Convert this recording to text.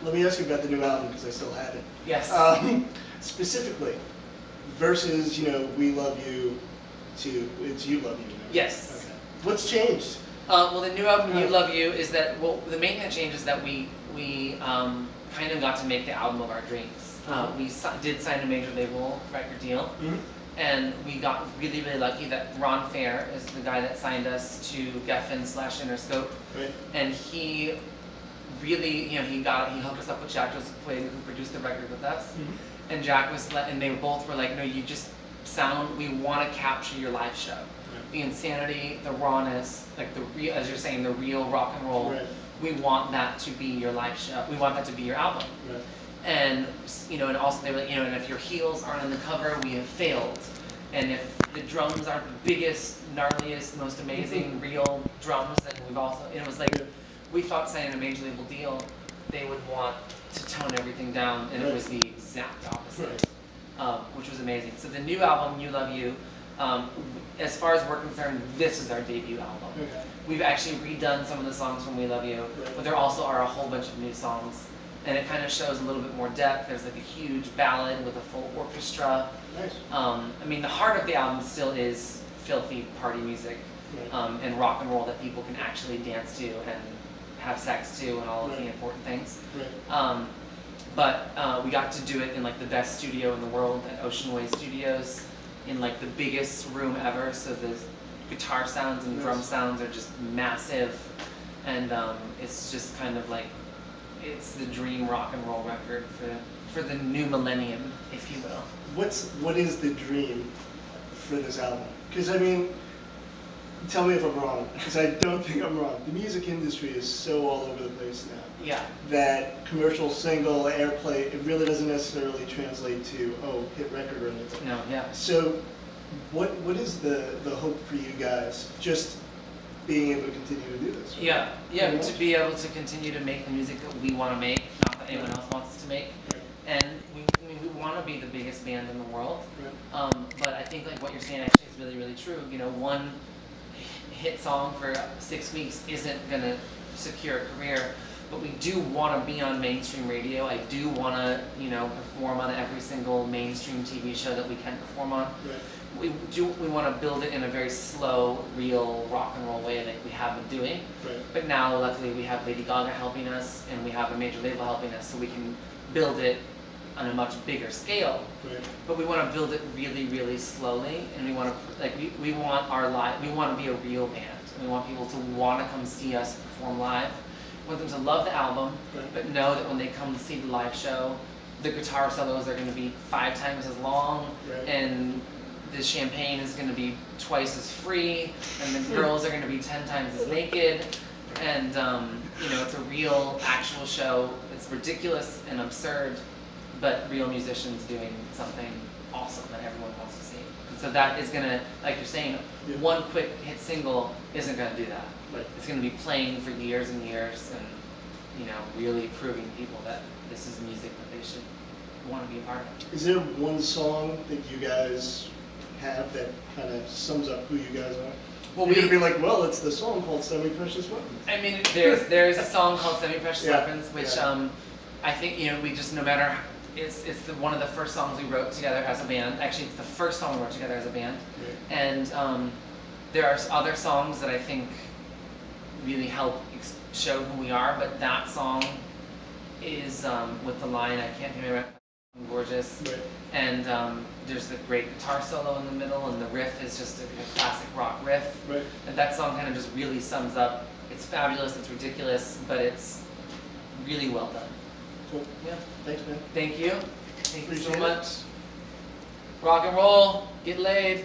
Let me ask you about the new album because I still have it. Yes. Specifically, versus We Love You to it's You Love You now. Yes. Okay. What's changed? Well, the new album You Love You is that the main thing that changed is that we kind of got to make the album of our dreams. We did sign a major label record deal. And we got really, really lucky that Ron Fair is the guy that signed us to Geffen/Interscope. Right. And he really, he hooked us up with Jack Joseph Quaid, who produced the record with us. And Jack and they both were like, no, you just we want to capture your live show. Right. The insanity, the rawness, like as you're saying, the real rock and roll. Right. We want that to be your live show. We want that to be your album. Right. And and also they were like, and if your heels aren't on the cover, we have failed. And if the drums aren't the biggest, gnarliest, most amazing real drums, then we've also it was like we thought signing a major label deal, they would want to tone everything down, and it was the exact opposite, which was amazing. So the new album, You Love You, as far as we're concerned, this is our debut album. Okay. We've actually redone some of the songs from We Love You, but there also are a whole bunch of new songs. And it kind of shows a little bit more depth. There's like a huge ballad with a full orchestra. Nice. I mean, the heart of the album still is filthy party music and rock and roll that people can actually dance to and have sex to and all of the important things. Right. But we got to do it in like the best studio in the world at Ocean Way Studios, in like the biggest room ever. So the guitar sounds and drum sounds are just massive, and it's just kind of like. It's the dream rock and roll record for the new millennium, if you will. What is the dream for this album? Because I mean, tell me if I'm wrong, because I don't think I'm wrong. The music industry is so all over the place now. Yeah. That commercial single airplay, it really doesn't necessarily translate to hit record or anything. No. Yeah. So, what is the hope for you guys? Just being able to continue to do this. Right? Yeah, to be able to continue to make the music that we want to make, not that anyone else wants us to make. Right. And we want to be the biggest band in the world. Right. But I think like what you're saying actually is really, really true. One hit song for 6 weeks isn't going to secure a career. But we do want to be on mainstream radio. I do want to, perform on every single mainstream TV show that we can perform on. Right. We want to build it in a very slow, real rock and roll way like we have been doing. Right. But now, luckily, we have Lady Gaga helping us, and we have a major label helping us, so we can build it on a much bigger scale. Right. But we want to build it really, really slowly, and we want to we want we want to be a real band. And we want people to want to come see us perform live. We want them to love the album, but know that when they come to see the live show, the guitar solos are going to be 5 times as long, and the champagne is going to be twice as free, and the girls are going to be 10 times as naked, and it's a real, actual show. It's ridiculous and absurd, but real musicians doing something awesome that everyone wants to see. And so that is going to, like you're saying, one quick hit single isn't going to do that. Right. It's going to be playing for years and years, and really proving to people that this is music that they should want to be a part of. Is there one song that you guys have that kind of sums up who you guys are? Well, you're gonna be like, well, it's the song called "Semi-Precious Weapons." I mean, there's a song called "Semi-Precious Weapons," which I think we just no matter. It's one of the first songs we wrote together as a band. Actually, it's the first song we wrote together as a band. Right. And there are other songs that I think really help show who we are, but that song is with the line, I can't remember. Gorgeous. Right. And there's the great guitar solo in the middle, and the riff is just a classic rock riff. Right. And that song kind of just really sums up. It's fabulous, it's ridiculous, but it's really well done. Cool. Yeah. Thanks, man. Thank you. Thank you so much. Rock and roll. Get laid.